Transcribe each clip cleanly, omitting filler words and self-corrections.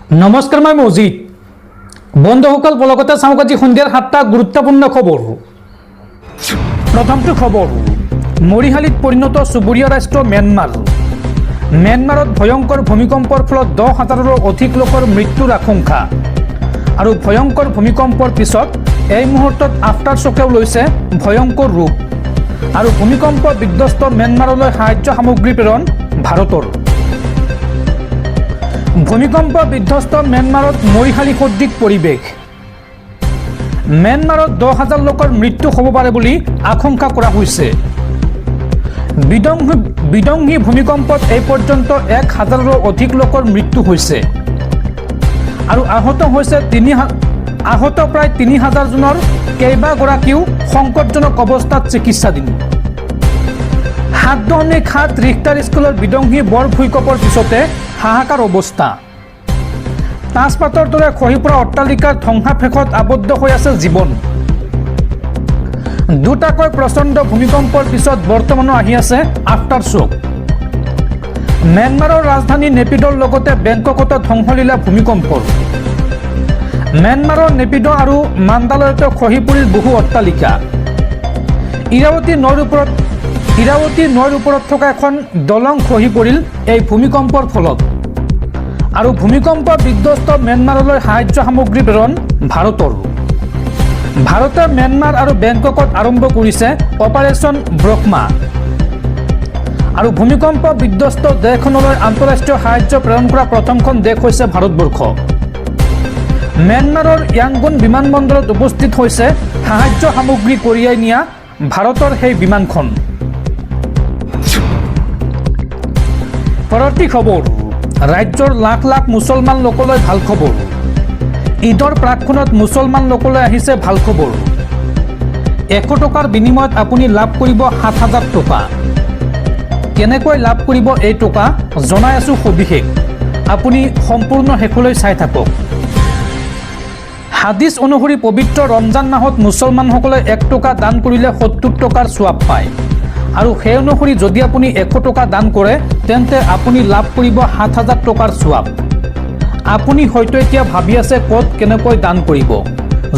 নমস্কাৰ, মই মজিদ। বন্ধুসকল, বলগতে চাওক আজি সন্ধিয়াৰ 7টা গুৰুত্বপূৰ্ণ খবৰ। প্ৰথমটো খবৰ, মৰিশালীত পৰিণত চুবুৰীয়া ৰাষ্ট্ৰ ম্যানমাৰ। ম্যানমাৰত ভয়ংকৰ ভূমিকম্পৰ ফলত 10,000ৰো অধিক লোকৰ মৃত্যুৰ আশংকা। আৰু ভয়ংকৰ ভূমিকম্পৰ পিছত এই মুহূৰ্তত আফটাৰ শ্বকেও লৈছে ভয়ংকৰ ৰূপ। আৰু ভূমিকম্প বিধ্বস্ত ম্যানমাৰলৈ সাহায্য সামগ্ৰী প্ৰেৰণ ভাৰতৰ। ভূমিকম্প বিধ্বস্ত ম্যানমাৰত মৰিশালী সদৃশ পৰিৱেশ। ম্যানমাৰত 10,000 লোকৰ মৃত্যু হ'ব পাৰে বুলি আশংকা কৰা হৈছে। বিধ্বংসী ভূমিকম্পত এই পৰ্যন্ত 1,000ৰো অধিক লোকৰ মৃত্যু হৈছে। আৰু আহত প্ৰায় 3,000 জনৰ কেইবাগৰাকীও সংকটজনক অৱস্থাত চিকিৎসাধীন। 7.7 ৰিক্টাৰ স্কেলৰ বিধ্বংসী বৰ ভূঁইকঁপৰ পিছতে হাহাকাৰ অৱস্থা। তাজপাতৰ দৰে খহি পৰা অট্টালিকাৰ ধ্বংসাৱশেষত আবদ্ধ হৈ আছে জীৱন। দুটাকৈ প্ৰচণ্ড ভূমিকম্পৰ পিছত বৰ্তমানো আহি আছে আফটাৰ শ্বক। ম্যানমাৰৰ ৰাজধানী নেপিডৰ লগতে বেংককতো ধ্বংস লীলা ভূমিকম্পৰ। ম্যানমাৰৰ নেপিড' আৰু মাণ্ডালয়তো খহি পৰিল বহু অট্টালিকা। ইৰাৱতী নৈৰ ওপৰত থকা এখন দলং খহি পৰিল এই ভূমিকম্পৰ ফলত। আৰু ভূমিকম্প বিধ্বস্ত ম্যানমাৰলৈ সাহায্য সামগ্ৰী প্ৰেৰণ ভাৰতৰ। ভাৰতে ম্যানমাৰ আৰু বেংককত আৰম্ভ কৰিছে অপাৰেশ্যন ব্ৰহ্মা। আৰু ভূমিকম্প বিধ্বস্ত দেশখনলৈ আন্তঃৰাষ্ট্ৰীয় সাহায্য প্ৰেৰণ কৰা প্ৰথমখন দেশ হৈছে ভাৰতবৰ্ষ। ম্যানমাৰৰ য়াংগুন বিমানবন্দৰত উপস্থিত হৈছে সাহায্য সামগ্ৰী কঢ়িয়াই নিয়া ভাৰতৰ সেই বিমানখন। পৰৱৰ্তী খবৰ, ৰাজ্যৰ লাখ লাখ মুছলমান লোকলৈ ভাল খবৰ। ঈদৰ প্ৰাকক্ষণত মুছলমান লোকলৈ আহিছে ভাল খবৰ। 100 টকাৰ বিনিময়ত আপুনি লাভ কৰিব 7,000 টকা। কেনেকৈ লাভ কৰিব এই টকা জনাই আছোঁ সবিশেষ, আপুনি সম্পূৰ্ণ শেষলৈ চাই থাকক। হাদিছ অনুসৰি পবিত্ৰ ৰমজান মাহত মুছলমানসকলে 1 টকা দান কৰিলে 70 টকাৰ সোৱাব পায়। আৰু সেই অনুসৰি যদি আপুনি 100 টকা দান কৰে তেন্তে আপুনি লাভ কৰিব 7,000 টকাৰ সোৱাব। আপুনি হয়তো এতিয়া ভাবি আছে ক'ত কেনেকৈ দান কৰিব।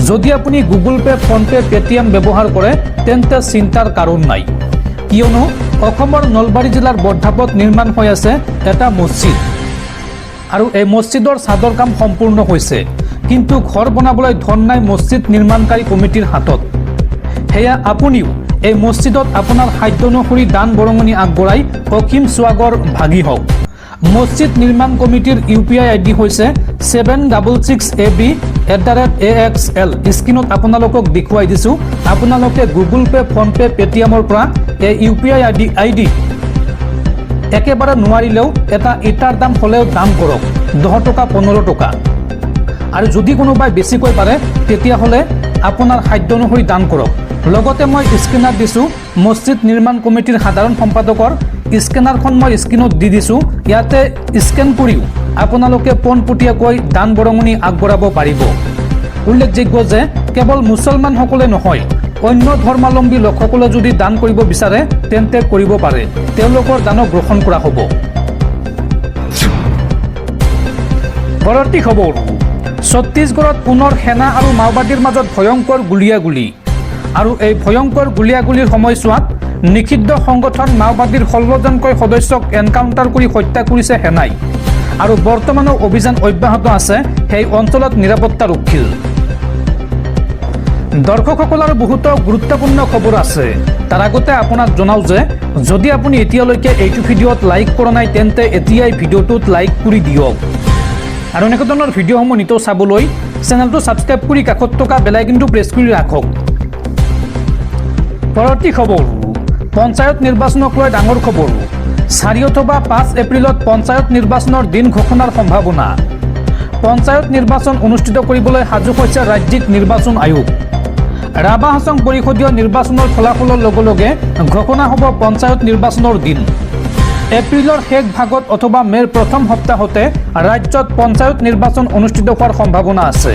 যদি আপুনি গুগল পে', ফোনপে', পেটিএম ব্যৱহাৰ কৰে তেন্তে চিন্তাৰ কাৰণ নাই, কিয়নো অসমৰ নলবাৰী জিলাৰ বৰধাপত নিৰ্মাণ হৈ আছে এটা মছজিদ। আৰু এই মছজিদৰ চাদৰ কাম সম্পূৰ্ণ হৈছে, কিন্তু ঘৰ বনাবলৈ ধন নাই মছজিদ নিৰ্মাণকাৰী কমিটিৰ হাতত। সেয়া আপুনিও এই মছজিদত আপোনাৰ সাধ্য অনুসৰি দান বৰঙণি আগবঢ়াই অসীম স্বাগৰ ভাগি হওক। মছজিদ নিৰ্মাণ কমিটিৰ UPI ID হৈছে 766AB@AXL। স্ক্ৰীণত আপোনালোকক দেখুৱাই দিছোঁ। আপোনালোকে গুগল পে', ফোনপে', পেটিএমৰ পৰা এই UPI ID একেবাৰে নোৱাৰিলেও এটা ইটাৰ দাম হ'লেও দান কৰক, 10 টকা 15 টকা। আৰু যদি কোনোবাই বেছিকৈ পাৰে তেতিয়াহ'লে আপোনাৰ সাধ্য অনুসৰি দান কৰক। লগতে মই স্কেনাৰ দিছোঁ মছজিদ নিৰ্মাণ কমিটিৰ সাধাৰণ সম্পাদকৰ স্কেনাৰখন মই স্ক্ৰীণত দি দিছোঁ। ইয়াতে স্কেন কৰিও আপোনালোকে পোনপটীয়াকৈ দান বৰঙণি আগবঢ়াব পাৰিব। উল্লেখযোগ্য যে কেৱল মুছলমানসকলে নহয়, অন্য ধৰ্মাৱলম্বী লোকসকলে যদি দান কৰিব বিচাৰে তেন্তে কৰিব পাৰে, তেওঁলোকৰ দানো গ্ৰহণ কৰা হ'ব। পৰৱৰ্তী খবৰ, ছত্তীশগড়ত পুনৰ সেনা আৰু মাওবাদীৰ মাজত ভয়ংকৰ গুলীয়াগুলী। আৰু এই ভয়ংকৰ গুলীয়াগুলীৰ সময়ছোৱাত নিষিদ্ধ সংগঠন মাওবাদীৰ 16জনকৈ সদস্যক এনকাউণ্টাৰ কৰি হত্যা কৰিছে সেনাই। আৰু বৰ্তমানো অভিযান অব্যাহত আছে সেই অঞ্চলত নিৰাপত্তাৰক্ষীৰ। দৰ্শকসকল, আৰু বহুতো গুৰুত্বপূৰ্ণ খবৰ আছে। তাৰ আগতে আপোনাক জনাওঁ যে যদি আপুনি এতিয়ালৈকে এইটো ভিডিঅ'ত লাইক কৰা নাই তেন্তে এতিয়াই ভিডিঅ'টোত লাইক কৰি দিয়ক। আৰু এনেকুৱা ধৰণৰ ভিডিঅ'সমূহ নিতৌ চাবলৈ চেনেলটো ছাবস্ক্ৰাইব কৰি কাষত থকা বেল আইকনটো প্ৰেছ কৰি ৰাখক। পৰৱৰ্তী খবৰ, পঞ্চায়ত নিৰ্বাচনক লৈ ডাঙৰ খবৰ। 4 অথবা 5 এপ্ৰিলত পঞ্চায়ত নিৰ্বাচনৰ দিন ঘোষণাৰ সম্ভাৱনা। পঞ্চায়ত নিৰ্বাচন অনুষ্ঠিত কৰিবলৈ সাজু হৈছে ৰাজ্যিক নিৰ্বাচন আয়োগ। ৰাভা হাছং পৰিষদীয় নিৰ্বাচনৰ ফলাফলৰ লগে লগে ঘোষণা হ'ব পঞ্চায়ত নিৰ্বাচনৰ দিন। এপ্ৰিলৰ শেষ ভাগত অথবা মে'ৰ প্ৰথম সপ্তাহতে ৰাজ্যত পঞ্চায়ত নিৰ্বাচন অনুষ্ঠিত হোৱাৰ সম্ভাৱনা আছে।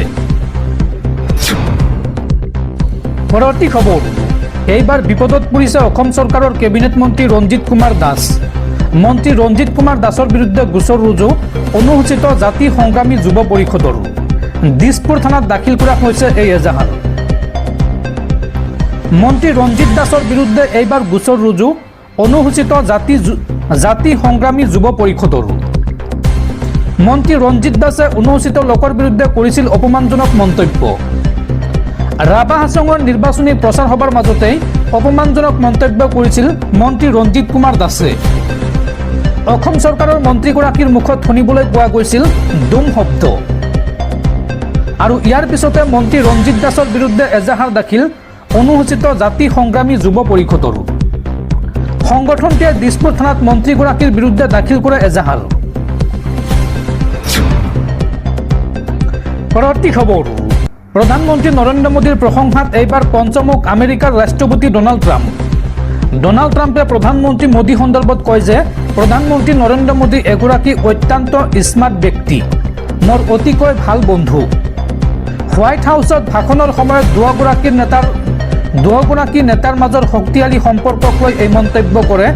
পৰৱৰ্তী খবৰ, এইবাৰ বিপদত পৰিছে অসম চৰকাৰৰ কেবিনেট মন্ত্ৰী ৰঞ্জিত কুমাৰ দাস। মন্ত্ৰী ৰঞ্জিত কুমাৰ দাসৰ বিৰুদ্ধে গোচৰ ৰুজু অনুসূচিত জাতি সংগ্ৰামী যুৱ পৰিষদৰ দিছপুৰ থানাত দাখিল কৰা হৈছে এই এজাহাৰ। মন্ত্ৰী ৰঞ্জিত দাসৰ বিৰুদ্ধে এইবাৰ গোচৰ ৰুজু অনুসূচিত জাতি সংগ্ৰামী যুৱ পৰিষদৰ। মন্ত্ৰী ৰঞ্জিত দাসে অনুসূচিত লোকৰ বিৰুদ্ধে কৰিছিল অপমানজনক মন্তব্য। ৰাভা হাছঙৰ নিৰ্বাচনী প্ৰচাৰ সভাৰ মাজতেই অপমানজনক মন্তব্য কৰিছিল মন্ত্ৰী ৰঞ্জিত কুমাৰ দাসে। অসম চৰকাৰৰ মন্ত্ৰীগৰাকীৰ মুখত শুনিবলৈ পোৱা গৈছিল দুম শব্দ। আৰু ইয়াৰ পিছতে মন্ত্ৰী ৰঞ্জিত দাসৰ বিৰুদ্ধে এজাহাৰ দাখিল অনুসূচিত জাতি সংগ্ৰামী যুৱ পৰিষদৰ। সংগঠনটোৱে দিছপুৰ থানাত মন্ত্ৰীগৰাকীৰ বিৰুদ্ধে দাখিল কৰা এজাহাৰ। পৰৱৰ্তী খবৰ, প্ৰধানমন্ত্ৰী নৰেন্দ্ৰ মোদীৰ প্ৰশংসাত এইবাৰ পঞ্চমুখ আমেৰিকাৰ ৰাষ্ট্ৰপতি ডনাল্ড ট্ৰাম্প। ডনাল্ড ট্ৰাম্পে প্ৰধানমন্ত্ৰী মোদী সন্দৰ্ভত কয় যে প্ৰধানমন্ত্ৰী নৰেন্দ্ৰ মোদী এগৰাকী অত্যন্ত স্মাৰ্ট ব্যক্তি, মোৰ অতিকৈ ভাল বন্ধু। হোৱাইট হাউচত ভাষণৰ সময়ত দুয়োগৰাকী নেতাৰ মাজৰ শক্তিশালী সম্পৰ্কক লৈ এই মন্তব্য কৰে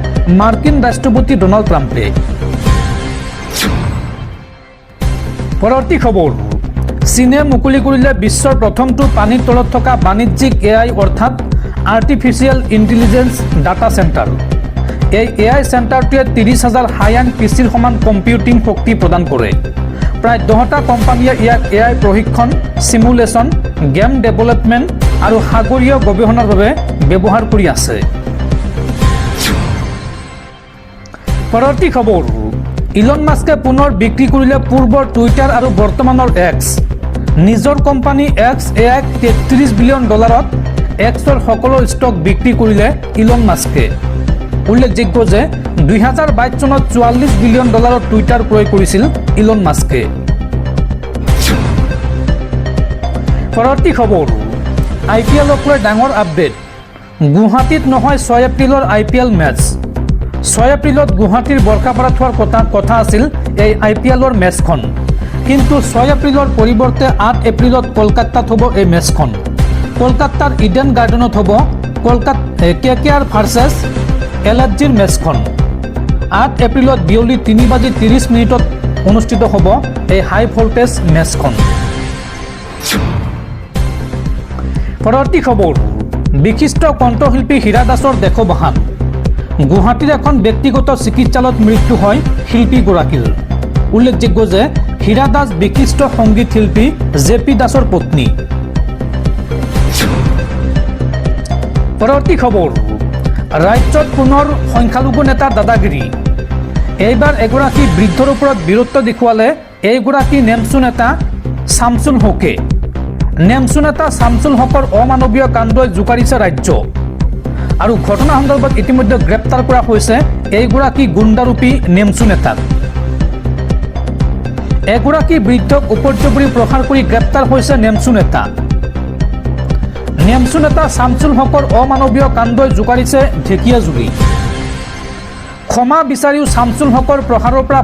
মাৰ্কিন ৰাষ্ট্ৰপতি ডনাল্ড ট্ৰাম্পে। পৰৱৰ্তী খবৰ, চীনে মুকলি কৰিলে বিশ্বৰ প্ৰথমটো পানীৰ তলত থকা বাণিজ্যিক AI অৰ্থাৎ আৰ্টিফিচিয়েল ইণ্টেলিজেন্স ডাটা চেণ্টাৰ। এই AI চেণ্টাৰটোৱে 30,000 হাই-এণ্ড PCৰ সমান কম্পিউটিং শক্তি প্ৰদান কৰে। প্ৰায় 10টা কোম্পানীয়ে ইয়াক AI প্ৰশিক্ষণ, চিমুলেশ্যন, গেম ডেভেলপমেণ্ট আৰু সাগৰীয় গৱেষণাৰ বাবে ব্যৱহাৰ কৰি আছে। পৰৱৰ্তী খবৰ, ইলন মাস্কে পুনৰ বিক্ৰী কৰিলে পূৰ্বৰ টুইটাৰ আৰু বৰ্তমানৰ X। নিজৰ কোম্পানী XAIক $33 বিলিয়ন Xৰ সকলো ষ্টক বিক্ৰী কৰিলে ইলন মাস্কে। উল্লেখযোগ্য যে 2022 চনত $44 বিলিয়ন টুইটাৰ ক্ৰয় কৰিছিল ইলন মাস্কে। পৰৱৰ্তী খবৰ, IPLক লৈ ডাঙৰ আপডেট। গুৱাহাটীত নহয় 6 এপ্ৰিলৰ IPL মেচ। 6 এপ্ৰিলত গুৱাহাটীৰ বৰ্ষাপাৰাত হোৱাৰ কথা আছিল এই IPLৰ মেচখন, কিন্তু 6 এপ্ৰিলৰ পৰিৱৰ্তে 8 এপ্ৰিলত কলকাতাত হ'ব এই মেচখন। কলকাতাৰ ইডেন গাৰ্ডেনত হ'ব KKR ভাৰ্চেছ LFGৰ মেচখন। 8 এপ্ৰিলত বিয়লি 3:30 অনুষ্ঠিত হ'ব এই হাই ভল্টেজ মেচখন। পৰৱৰ্তী খবৰ, বিশিষ্ট কণ্ঠশিল্পী হীৰা দাসৰ দেশবাহান। গুৱাহাটীৰ এখন ব্যক্তিগত চিকিৎসালয়ত মৃত্যু হয় শিল্পীগৰাকীৰ। উল্লেখযোগ্য যে হীৰা দাস বিশিষ্ট সংগীত শিল্পী JP দাসৰ পত্নী। পৰৱৰ্তী খবৰ, ৰাজ্যত পুনৰ সংখ্যালঘু নেতাৰ দাদাগিৰি। এইবাৰ এগৰাকী বৃদ্ধৰ ওপৰত বীৰত্ব দেখুৱালে এইগৰাকী নেমচু নেতা শামছুল হকে। নেমচু নেতা শামছুল হকৰ অমানৱীয় কাণ্ডই জোকাৰিছে ৰাজ্য। আৰু ঘটনা সন্দৰ্ভত ইতিমধ্যে গ্ৰেপ্তাৰ কৰা হৈছে এইগৰাকী গুণ্ডাৰূপী নেমচু নেতাক। এগৰাকী বৃদ্ধক উপৰ্যুপৰি প্ৰহাৰ কৰি গ্ৰেপ্তাৰ হৈছে নেমচু নেতা। নেমচু নেতা শামছুল হকৰ অমানৱীয় কাণ্ডই জোকাৰিছে ঢেকীয়াজুলি। ক্ষমা বিচাৰিও শামছুল হকৰ প্ৰহাৰৰ পৰা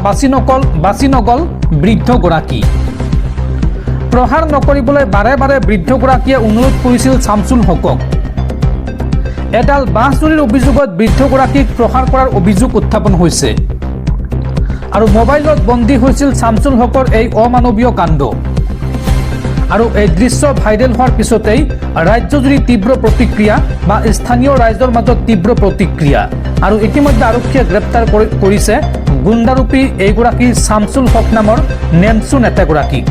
বাচি নগল বৃদ্ধগৰাকী। প্ৰহাৰ নকৰিবলৈ বাৰে বাৰে বৃদ্ধগৰাকীয়ে অনুৰোধ কৰিছিল শামছুল হকক। এডাল বাঁহ চুৰিৰ অভিযোগত বৃদ্ধগৰাকীক প্ৰহাৰ কৰাৰ অভিযোগ উত্থাপন হৈছে। আৰু মোবাইলত বন্দী হৈছিল শামছুল হকৰ এই অমানৱীয় কাণ্ড। আৰু এই দৃশ্য ভাইৰেল হোৱাৰ পিছতেই ৰাজ্যজুৰি তীব্ৰ প্ৰতিক্ৰিয়া বা স্থানীয় ৰাইজৰ মাজত তীব্ৰ প্ৰতিক্ৰিয়া। আৰু ইতিমধ্যে আৰক্ষীয়ে গ্ৰেপ্তাৰ কৰিছে গুণ্ডাৰূপী এইগৰাকী শামছুল হক নামৰ নেমচু নেতাগৰাকীক।